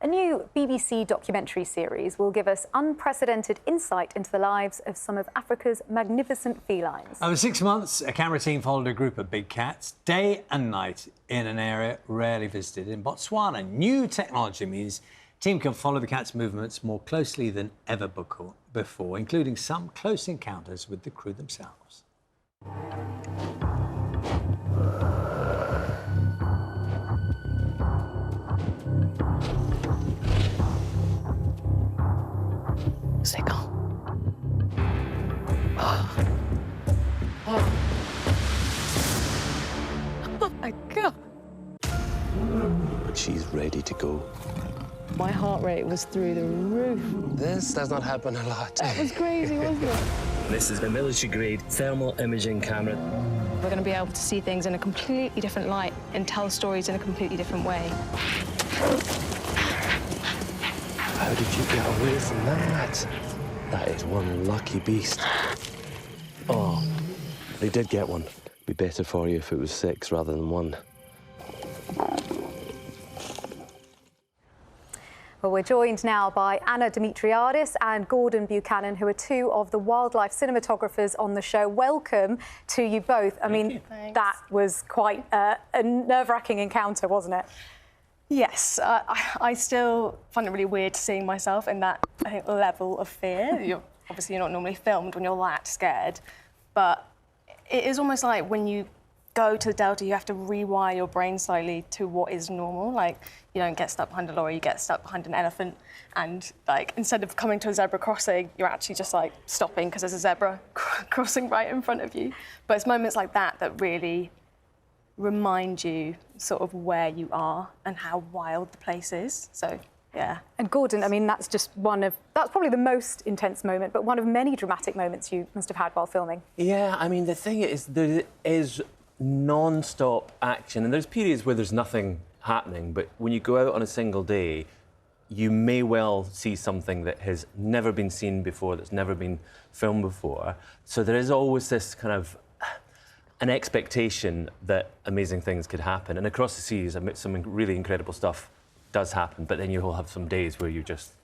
A new BBC documentary series will give us unprecedented insight into the lives of some of Africa's magnificent felines. Over 6 months, a camera team followed a group of big cats day and night in an area rarely visited in Botswana. New technology means the team can follow the cats' movements more closely than ever before, including some close encounters with the crew themselves. Second. Oh my God. She's ready to go. My heart rate was through the roof. This does not happen a lot. That was crazy, wasn't it? This is a military-grade thermal imaging camera. We're going to be able to see things in a completely different light and tell stories in a completely different way. How did you get away from that? That is one lucky beast. Oh, they did get one. Be better for you if it was 6 rather than 1. Well, we're joined now by Anna Dimitriadis and Gordon Buchanan, who are 2 of the wildlife cinematographers on the show. Welcome to you both. I mean, that was quite a nerve-wracking encounter, wasn't it? Yes, I still find it really weird seeing myself in that, I think, level of fear. Obviously, you're not normally filmed when you're that scared, but it is almost like when you go to the Delta, you have to rewire your brain slightly to what is normal. Like, you don't get stuck behind a lorry, you get stuck behind an elephant, and like instead of coming to a zebra crossing, you're actually just like stopping because there's a zebra crossing right in front of you. But it's moments like that that really remind you sort of where you are and how wild the place is. So, yeah. And Gordon, I mean, that's probably the most intense moment, but one of many dramatic moments you must have had while filming. Yeah, I mean, the thing is, there is non-stop action, and there's periods where there's nothing happening, but when you go out on a single day, you may well see something that has never been seen before, that's never been filmed before. So there is always this kind of an expectation that amazing things could happen. And across the seas, some really incredible stuff does happen, but then you'll have some days where you're just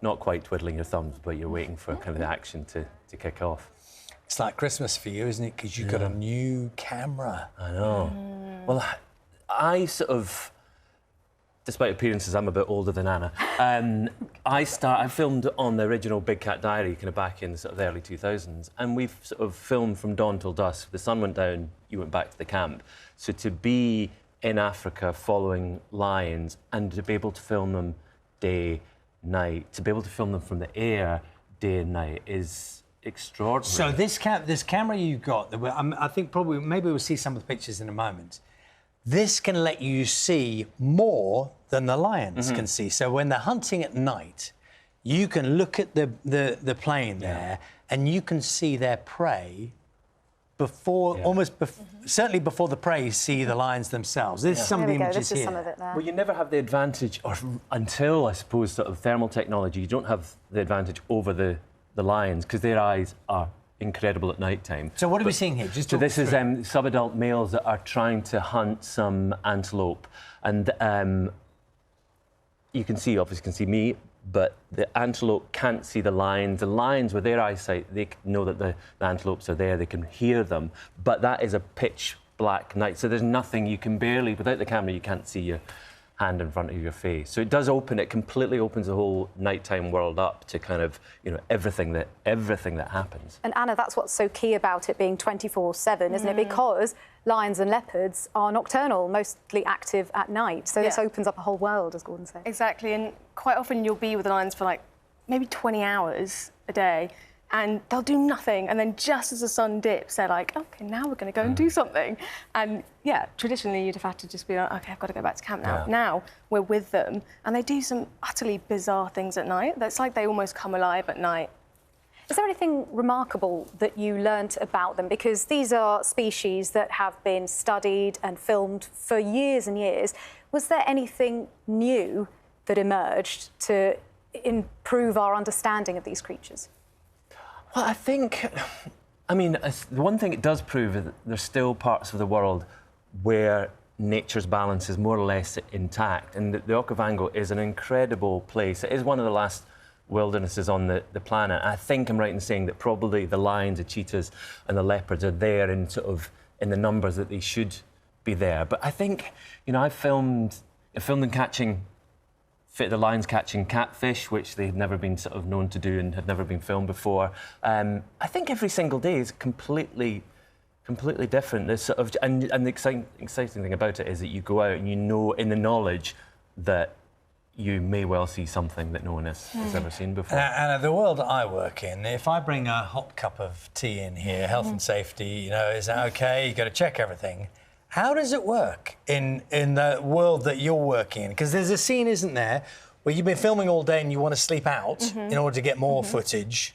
not quite twiddling your thumbs, but you're waiting for kind of the action to kick off. It's like Christmas for you, isn't it? Because you've got a new camera. I know. Well, I sort of, despite appearances, I'm a bit older than Anna. I filmed on the original Big Cat Diary kind of back in the sort of early 2000s, and we've sort of filmed from dawn till dusk. The sun went down, you went back to the camp. So to be in Africa following lions and to be able to film them day, night, to be able to film them from the air day and night is extraordinary. So this camera you've got, I think probably, maybe we'll see some of the pictures in a moment. This can let you see more than the lions can see. So when they're hunting at night, you can look at the plane there and you can see their prey before, certainly before the prey see the lions themselves. There's some of the images here. Some of it there. Well, you never have the advantage, or until, I suppose, sort of thermal technology, you don't have the advantage over the lions because their eyes are incredible at night time. So what are we seeing here? Just so this is subadult males that are trying to hunt some antelope, and you can see, obviously, can see me, but the antelope can't see the lions. The lions, with their eyesight, they know that the antelopes are there. They can hear them, but that is a pitch black night. So there's nothing. You can barely, without the camera, you can't see your hand in front of your face. So it does open, it completely opens the whole nighttime world up to kind of, you know, everything that happens. And Anna, that's what's so key about it being 24/7, isn't it? Because lions and leopards are nocturnal, mostly active at night. So this opens up a whole world, as Gordon said. Exactly, and quite often you'll be with the lions for like maybe 20 hours a day, and they'll do nothing, and then just as the sun dips, they're like, OK, now we're going to go and do something. And yeah, traditionally you'd have had to just be like, OK, I've got to go back to camp now. Now we're with them, and they do some utterly bizarre things at night. It's like they almost come alive at night. Is there anything remarkable that you learnt about them? Because these are species that have been studied and filmed for years and years. Was there anything new that emerged to improve our understanding of these creatures? Well, I think, I mean, the one thing it does prove is that there's still parts of the world where nature's balance is more or less intact. And the Okavango is an incredible place. It is one of the last wildernesses on the planet. I think I'm right in saying that probably the lions, the cheetahs and the leopards are there in the numbers that they should be there. But I think, I filmed them the lions catching catfish, which they'd never been sort of known to do and had never been filmed before. I think every single day is completely different. There's sort of, and the exciting thing about it is that you go out and in the knowledge that you may well see something that no one has ever seen before. And the world that I work in, if I bring a hot cup of tea in here, health and safety, is that okay? You've got to check everything. How does it work in the world that you're working in? Because there's a scene, isn't there, where you've been filming all day and you want to sleep out in order to get more footage.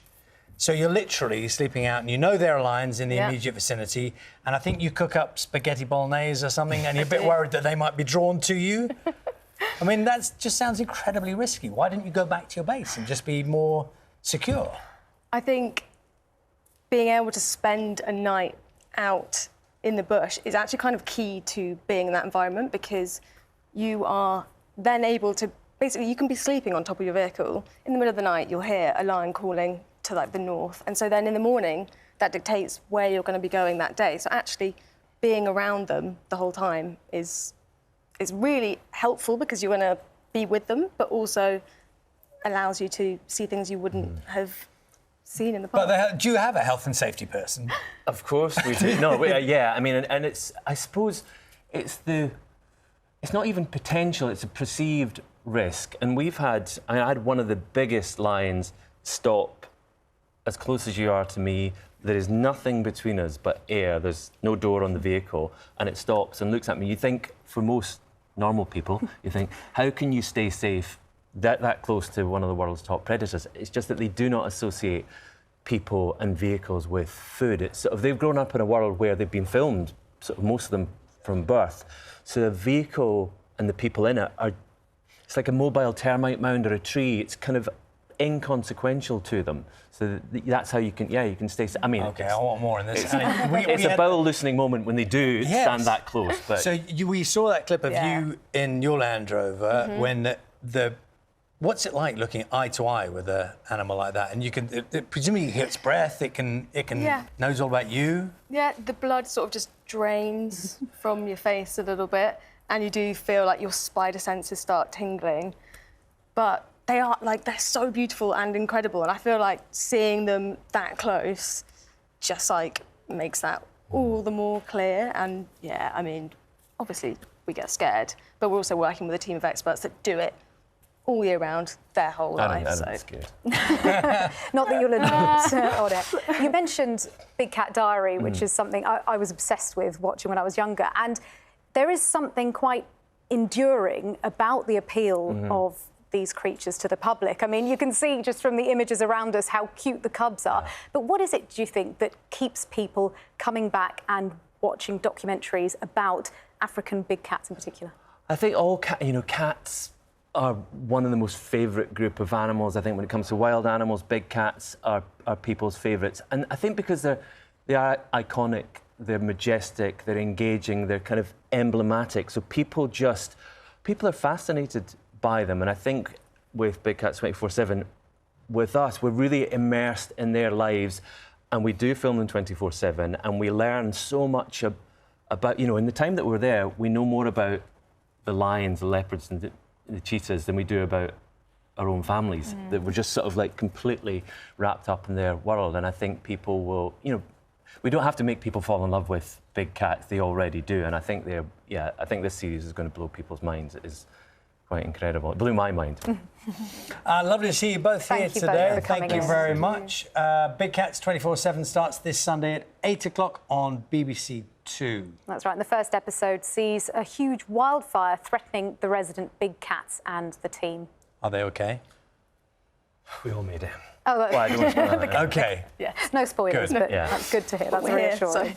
So you're literally sleeping out and there are lions in the immediate vicinity, and I think you cook up spaghetti bolognese or something and you're a bit worried that they might be drawn to you. I mean, that just sounds incredibly risky. Why didn't you go back to your base and just be more secure? I think being able to spend a night out in the bush is actually kind of key to being in that environment, because you are then able to... Basically, you can be sleeping on top of your vehicle. In the middle of the night, you'll hear a lion calling to, the north. And so then in the morning, that dictates where you're going to be going that day. So actually, being around them the whole time is really helpful, because you're going to be with them, but also allows you to see things you wouldn't have seen in the past. But do you have a health and safety person? Of course we do. No, yeah, I mean, and it's, I suppose, it's not even potential, it's a perceived risk. And I had one of the biggest lions stop as close as you are to me. There is nothing between us but air. There's no door on the vehicle, and it stops and looks at me. You think, for most normal people, you think, how can you stay safe that close to one of the world's top predators? It's just that they do not associate people and vehicles with food. It's sort of, they've grown up in a world where they've been filmed, sort of most of them from birth. So the vehicle and the people in it it's like a mobile termite mound or a tree. It's kind of inconsequential to them. So that's how you can stay. I mean, okay, I want more in this. It's a bowel loosening moment when they do stand that close. But so we saw that clip of you in your Land Rover when what's it like looking eye to eye with an animal like that? And you can presumably hear its breath. It can knows all about you. Yeah, the blood sort of just drains from your face a little bit, and you do feel like your spider senses start tingling. But they're so beautiful and incredible, and I feel like seeing them that close just makes that all the more clear. And yeah, I mean, obviously we get scared, but we're also working with a team of experts that do it all year round, their whole life. I don't scared. Not that you'll admit on it. You mentioned Big Cat Diary, which is something I was obsessed with watching when I was younger, and there is something quite enduring about the appeal of these creatures to the public. I mean, you can see just from the images around us how cute the cubs are. But what is it, do you think, that keeps people coming back and watching documentaries about African big cats in particular? I think all cats are one of the most favourite group of animals. I think when it comes to wild animals, big cats are people's favourites. And I think because they are iconic, they're majestic, they're engaging, they're kind of emblematic. So people are fascinated by them. And I think with Big Cats 24/7, with us, we're really immersed in their lives, and we do film them 24/7, and we learn so much about, in the time that we're there, we know more about the lions, the leopards and the cheetahs than we do about our own families, that we're just sort of completely wrapped up in their world. And I think people will, we don't have to make people fall in love with big cats, they already do. And I think I think this series is going to blow people's minds. It is quite incredible. It blew my mind. Lovely to see you both here today. Thank you very much. Big Cats 24/7 starts this Sunday at 8 o'clock on BBC Two. That's right. And the first episode sees a huge wildfire threatening the resident big cats and the team. Are they okay? We all made it. Oh, Okay. Yeah. No spoilers, but that's good to hear. That's reassuring.